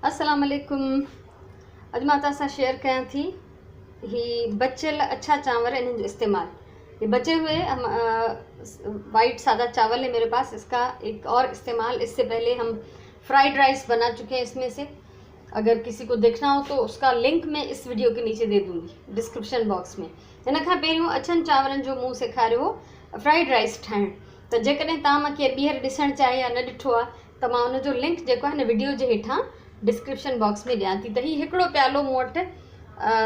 अस्सलाम वालेकुम। अॼु मां तव्हां सां शेयर कयां थी ही बचियल अच्छा चांवर इन्हनि जो इस्तेमाल। ये बचे हुए वाइट सादा चावल है मेरे पास, इसका एक और इस्तेमाल। इससे पहले हम फ्राइड राइस बना चुके हैं इसमें से। अगर किसी को देखना हो तो उसका लिंक मैं इस वीडियो के नीचे दे दूंगी डिस्क्रिप्शन बॉक्स में। इन खां पहिरियों अछनि चांवरनि जो मूं सेखारियो फ्राइड राइस ठाहिणु। त जेकॾहिं तव्हां मूंखे ॿीहर ॾिसणु चाहे या न ॾिठो आहे त मां उनजो लिंक जेको आहे न वीडियो जे हेठां डिस्क्रिप्शन बॉक्स में ॾियां थी। त ही हिकिड़ो प्यालो मूं वटि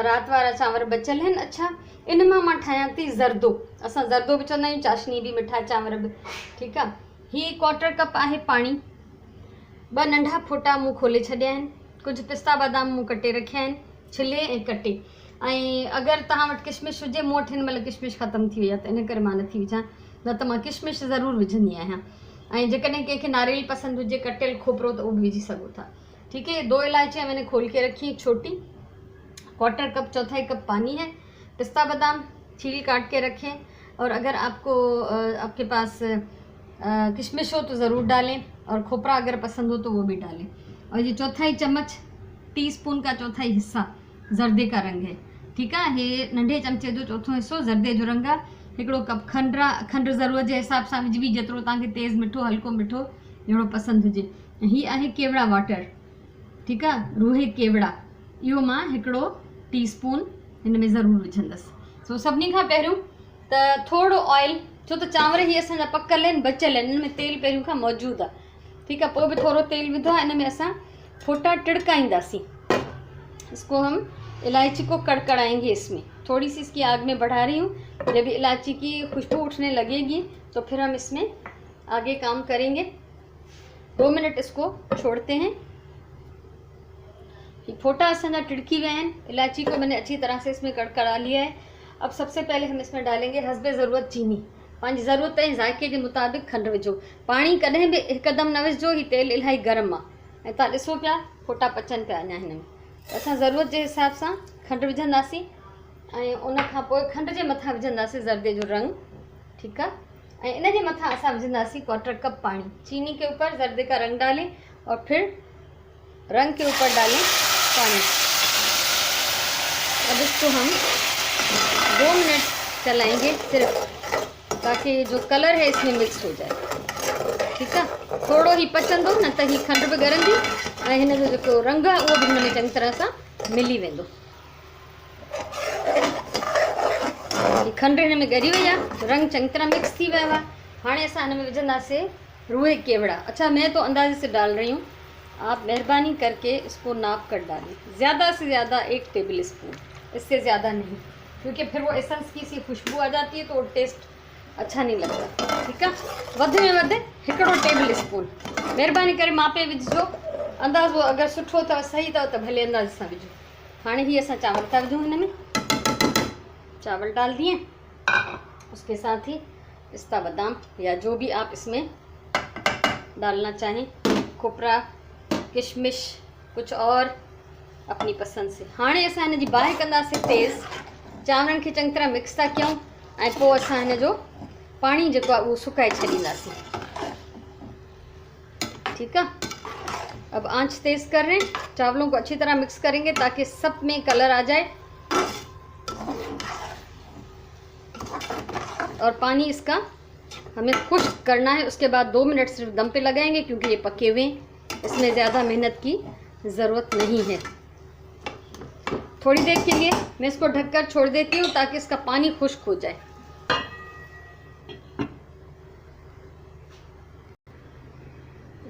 राति वारा चांवर बचियल आहिनि। अच्छा, इन मां ठाहियां थी ज़रदो। असां ज़रदो बि चवंदा आहियूं, चाशनी बि, मिठा चांवर बि। ठीकु आहे। हीअ 1/4 कप आहे पाणी। 2 नंढा फोटा मूं खोले छॾिया आहिनि। कुझु पिस्ता बादाम मूं कटे रखिया आहिनि, छिले ऐं कटे। ऐं अगरि तव्हां वटि किशमिश हुजे, मूं वटि हिन महिल किशमिश ख़तमु थी वई आहे त इन करे मां नथी विझां, न त मां किशमिश ज़रूरु विझंदी आहियां। ऐं जेकॾहिं कंहिंखे नारेल पसंदि हुजे, कटियल खोपरो, त उहो बि विझी सघो था। ठीक है। 2 इलायचियाँ मैंने खोल के रखी, एक छोटी। 1/4 कप 1/4 कप पानी है। पिस्ता बादाम छील काट के रखें। और अगर आपके पास किशमिश हो तो ज़रूर डालें, और खोपरा अगर पसंद हो तो वो भी डालें। और ये 1/4 चम्मच, टीस्पून का 1/4 हिस्सा ज़रदे का रंग है। ठीक है। ये नंढे चमचे जो 1/4 हिस्सो ज़रदे जो रंग आहे। 1 कप खंड ज़रूरत जे हिसाब सां विझबी, जेतिरो तव्हांखे तेज़ मिठो, हल्को मिठो जहिड़ो पसंदि हुजे। ही आहे केवड़ा वाटर। ठीक है। रूहे केवड़ा, इहो मां 1 टीस्पून हिन में ज़रूरु विझंदसि। सो सभिनी खां पहिरियों त थोरो ऑयल, छो त चांवर ही असांजा पकल आहिनि, बचियल आहिनि, हिन में तेल पहिरियों खां मौजूदु आहे। ठीकु आहे। पोइ बि थोरो तेल विधो आहे। हिन में असां फोटा टिड़काईंदासीं। इसको हम इलायची को कड़कड़ाएंगे। इसमें थोड़ी सी इसकी आग में बढ़ा रही हूँ। जब इलायची की खुशबू उठने लगेगी तो फिर हम इसमें आगे काम करेंगे। 2 मिनट इसको छोड़ते हैं। फोटा असांजा टिड़की गए हैं। इलायची को मैंने अच्छी तरह से इसमें कड़कड़ा लिया है। अब सबसे पहले हम इसमें डालेंगे हस्बे ज़रूरत चीनी। पंहिंजी ज़रूरत ऐं ज़ाइके के मुताबिक़ खंड विझो। पानी कॾहिं बि हिकदमि न विझो, ही तेल इलाही गरम आहे ऐं तव्हां ॾिसो पिया फोटा पचनि पिया अञा हिन में। असां ज़रूरत जे हिसाब सां खंड विझंदासीं ऐं उन खां पोइ खंड जे मथां विझंदासीं ज़रदे जो रंग। ठीकु आहे। ऐं इन जे मथां असां विझंदासीं 1/4 कप पानी। चीनी के ऊपर ज़रदे का रंग डालें और फिर रंग के ऊपर डालें पानी। अब इसको हम 2 मिनट चलाएंगे सिर्फ, ताकि जो कलर है इसमें मिक्स हो जाए। ठीक है। थोड़ो ही पचंदो, न त ही खंड बि ॻरंदी ऐं हिन जो जेको रंग आहे उहो बि हिन में चङी तरह सां मिली वेंदो। खंड हिन में ॻरी वई आहे, रंग चङी तरह मिक्स थी वियो आहे। हाणे असां हिन में विझंदासीं रूहे केवड़ा। अच्छा, मैं तो अंदाजे से डाल रही हूँ, आप मेहरबानी करके इसको नाप कर डालें। ज़्यादा से ज़्यादा 1 टेबल स्पून, इससे ज़्यादा नहीं, क्योंकि फिर वो एसेंस की सी खुशबू आ जाती है तो वो टेस्ट अच्छा नहीं लगता। ठीक है। वध में वध 1 टेबल स्पून मेहरबानी करे मापे विझो। अंदाज़ो अगर सुठो अथव, सही अथव त भले अंदाज़ सां विझो। हाणे ही असां चावल था विझूं हिन में। चावल डाल दिए, उसके साथ ही पिस्ता बादाम या जो भी आप इसमें डालना चाहें, खोपरा, किशमिश, कुछ और अपनी पसंद से। हाणे असां हिन जी बाहि कंदासीं तेज़। चांवरनि खे चङी तरह मिक्स था कयूं ऐं पोइ असां हिन जो पाणी जेको आहे उहो सुकाए छॾींदासीं। ठीक है। अब आंच तेज़ कर रहे हैं, चावलों को अच्छी तरह मिक्स करेंगे ताकि सब में कलर आ जाए। और पानी इसका हमें खुश्क करना है। उसके बाद 2 मिनट सिर्फ दम पे लगाएंगे, क्योंकि ये पके हुए हैं, इसमें ज़्यादा मेहनत की ज़रूरत नहीं है। थोड़ी देर के लिए मैं इसको ढककर छोड़ देती हूँ ताकि इसका पानी खुश्क हो जाए।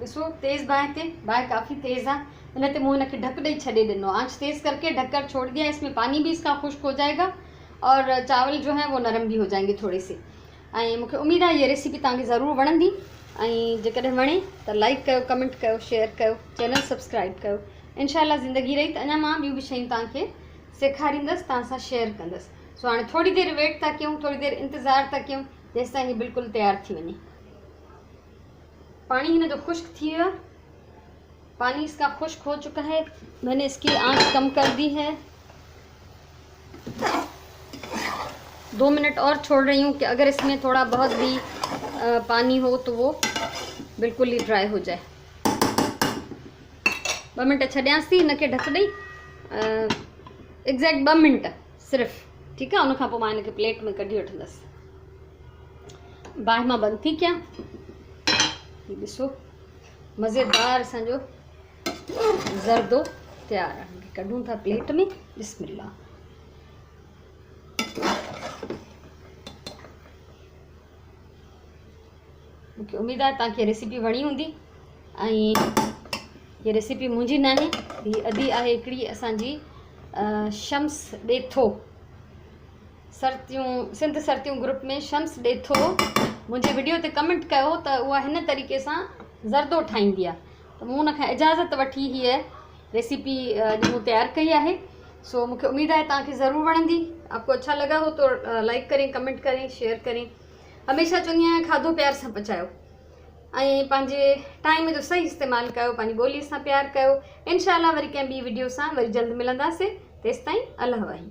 ॾिसो तेज़ बाहि काफ़ी तेज़ आहे, इन ते मूं हिनखे ढक ॾेई छॾे ॾिनो। आंच तेज़ करके ढककर छोड़ दिया। इसमें पानी भी इसका खुश्क हो जाएगा और चावल जो है वो नरम भी हो जाएंगे थोड़े से। ऐं मूंखे उम्मीद आहे ये रेसिपी तव्हांखे ज़रूरु वणंदी। ऐं जेकॾहिं वणे त लाइक कयो, कमेंट कयो, शेयर कयो, चैनल सब्सक्राइब कयो। इंशाल्लाह ज़िंदगी रही त अञा मां ॿियूं बि शयूं तव्हांखे सेखारींदसि, तव्हां सां शेयर कंदसि। सो हाणे थोड़ी देर वेट था कयूं, थोड़ी देर इंतज़ार था कयूं, जेसि ताईं बिल्कुलु तैयार थी वञे। पानी हिन जो खुश्क थी वियो आहे। पानी इसका खुश्क हो चुका है। मैंने इसकी आंच कम कर दी है। 2 मिनट और छोड़ रही हूँ कि अगर इसमें थोड़ा बहुत भी पानी हो तो वो बिल्कुल ही ड्राई हो जाए। 2 मिंट छॾियांसि थी हिनखे ढक ॾेई, एग्ज़ैक्ट 2 मिंट सिर्फ़ु, ठीकु आहे। उनखां पोइ मां हिनखे प्लेट में कढी वठंदसि। बाहि मां बंदि थी कयां। हीउ ॾिसो मज़ेदार असांजो ज़रदो तयारु आहे। कढूं था प्लेट में। बिस्मिल्लाह। मूंखे उमेद आहे तव्हांखे रेसिपी वणी हूंदी। ऐं हीअ रेसिपी मुंहिंजी न आहे, हीअ अदी आहे हिकिड़ी असांजी शम्स ॾेथो, सर्तियूं सिंध सर्तियूं ग्रुप में शम्स ॾेथो मुंहिंजे वीडियो ते कमेंट कयो त उहा हिन तरीक़े सां ज़रदो ठाहींदी आहे। त मूं हुनखां इजाज़त वठी हीअ रेसिपी अॼु मूं तयारु कई आहे। सो मूंखे उम्मीद आहे तव्हांखे ज़रूरु वणंदी। आपको अच्छा लगा हो तो लाइक करें, कमेंट करें, शेयर करें। हमेशह चवंदी आहियां खाधो प्यार सां पचायो ऐं पंहिंजे टाइम जो सही इस्तेमालु कयो, पंहिंजी ॿोलीअ सां प्यारु कयो। इंशाअल्लाह वरी कंहिं ॿी वीडियो सां वरी जल्द मिलंदासीं। तेसिताईं अल्लाह वाही।